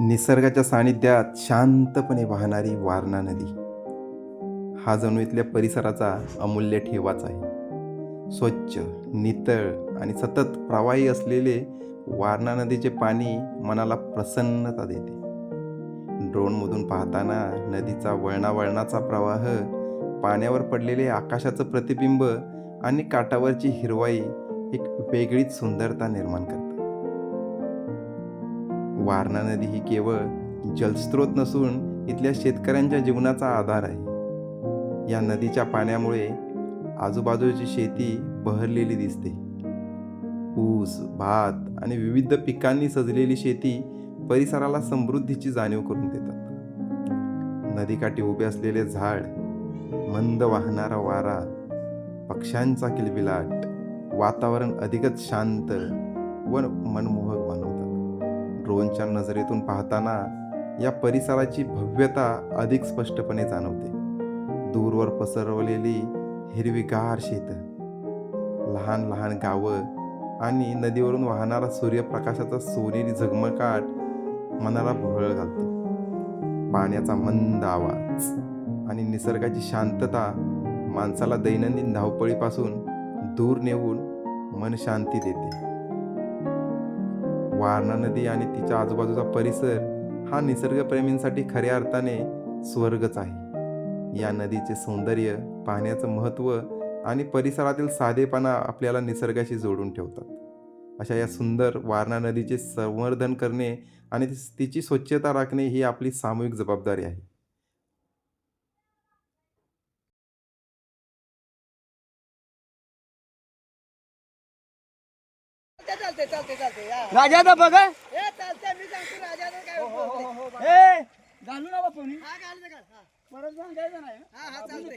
निसर्गाच्या सानिध्यात शांतपणे वाहणारी वारणा नदी हा जणू इथल्या परिसराचा अमूल्य ठेवाच आहे. स्वच्छ, नितळ आणि सतत प्रवाही असलेले वारणा नदीचे पाणी मनाला प्रसन्नता देते. ड्रोनमधून पाहताना नदीचा वळणावळणाचा प्रवाह, पाण्यावर पडलेले आकाशाचं प्रतिबिंब आणि काठावरची हिरवाई एक वेगळीच सुंदरता निर्माण करतात. वारणा नदी ही केवळ जलस्रोत नसून इथल्या शेतकऱ्यांच्या जीवनाचा आधार आहे. या नदीच्या पाण्यामुळे आजूबाजूची शेती बहरलेली दिसते. ऊस, भात आणि विविध पिकांनी सजलेली शेती परिसराला समृद्धीची जाणीव करून देतात. नदीकाठी उभे असलेले झाड, मंद वाहणारा वारा, पक्ष्यांचा किलबिलाट वातावरण अधिकच शांत व मनमोहक बनवतात. ड्रोनच्या नजरेतून पाहताना या परिसराची भव्यता अधिक स्पष्टपणे जाणवते. दूरवर पसरवलेली हिरवीगार शेतं, लहान लहान गावं आणि नदीवरून वाहणारा सूर्यप्रकाशाचा सोनेरी झगमगाट मनाला भुरळ घालतो. पाण्याचा मंद आवाज आणि निसर्गाची शांतता माणसाला दैनंदिन धावपळीपासून दूर नेऊन मन शांती देते. वारणा नदी आणि तिच्या आजूबाजूचा परिसर हा निसर्गप्रेमींसाठी खऱ्या अर्थाने स्वर्गच आहे. या नदीचे सौंदर्य, पाण्याचं महत्त्व आणि परिसरातील साधेपणा आपल्याला निसर्गाशी जोडून ठेवतात. अशा या सुंदर वारणा नदीचे संवर्धन करणे आणि तिची स्वच्छता राखणे ही आपली सामूहिक जबाबदारी आहे. चालते चालते चालते या. राजादा बघा ए चालते मी सांगतो राजाने काय बोलतो. ए घालू ना बापूनी हा घाल घाल हा परत सांगायचं नाही हा हा चालते.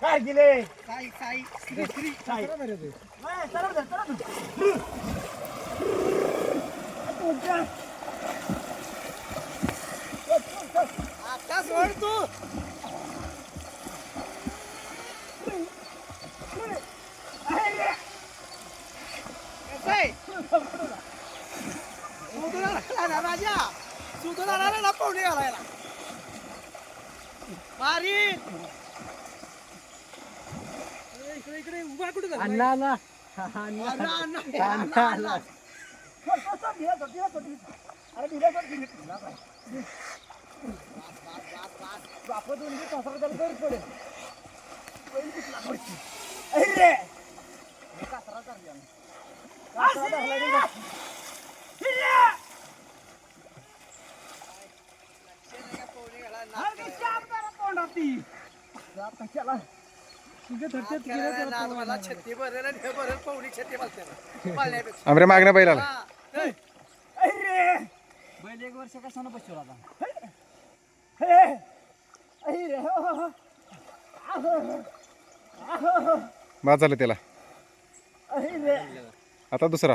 काय गेले साई साई श्री श्री साई. आता सोड तू. राजा सुधरा ना पाहुणे घालायला मारी. इकडे इकडे उभा कुठे झाला अण्णा अण्णा छत्ती भरेल आणि हे भरेल पाहुणी छत्ती बसते आमरे मागण्या बैलाला बैल एक वर्ष कशानं बसवला आता. बाद झालं त्याला. आता दुसरा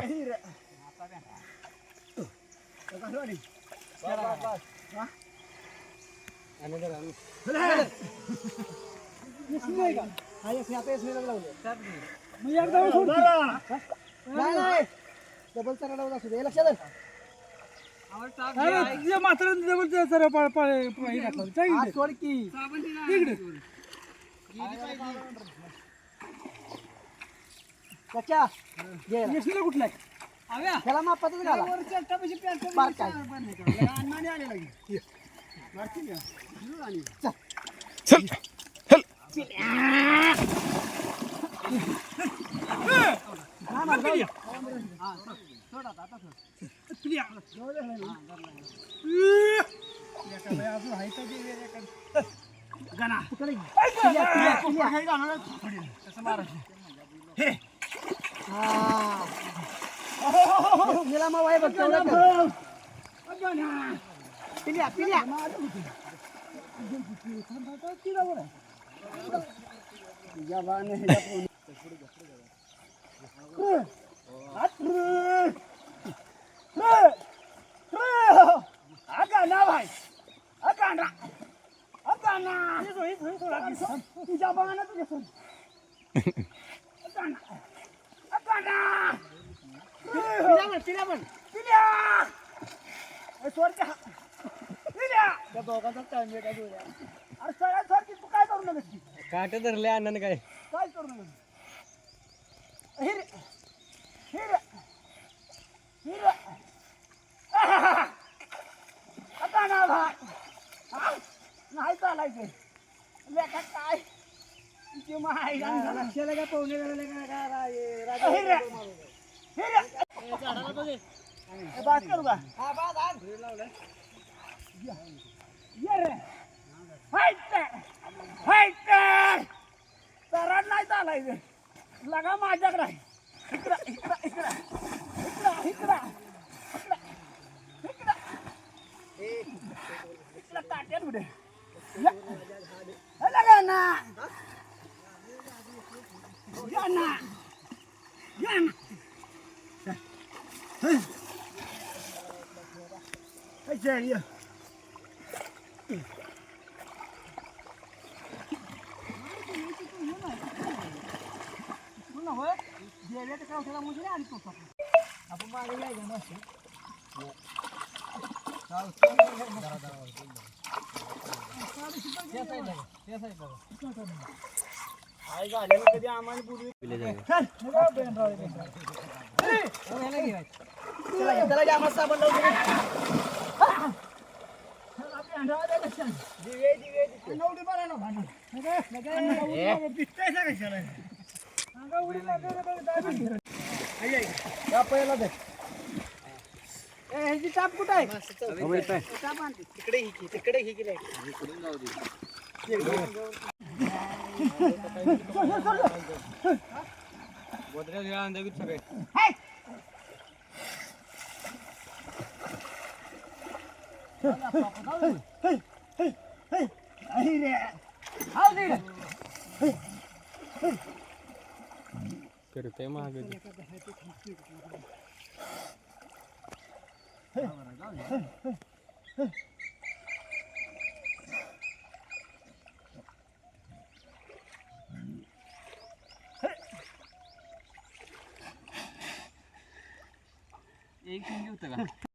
डबल चरा लावून असू दे लक्षात मात्र सोड की कच्चा कुठला त्याला मापातच घाला बार काय चल चल. पिल्या पिल्या त्या दोघांचा टाइम आहे का दोघ्या? अरे सगळ्यांसारखी तू काय करू नका काट धरले अण्णाने काय काय करू नका हिरे हिरे हिरे आता ना नाही चालायचं लेखा काय तिची माय लक्षाला का पाहुणे हिरे हिरे बात करू का हा बा दान ये रे फाईट फाईट तर नाही चालायचं लगा माझ्याकडे आहे. इकडं इकडं इकडं इकडं इकडं इकडं इकडं ताट्यात कुठे लगा ना या ना या ना ये आपण मागे जायचं मस्त कधी आम्हाला पूर्वी त्याला आम्हाला साबण नवडी बरा ना पहिला दे ह्याची टाप कुठं आहे टाप आणते तिकडे ही तिकडे ही गेले सगळे करते महाग एक होतं का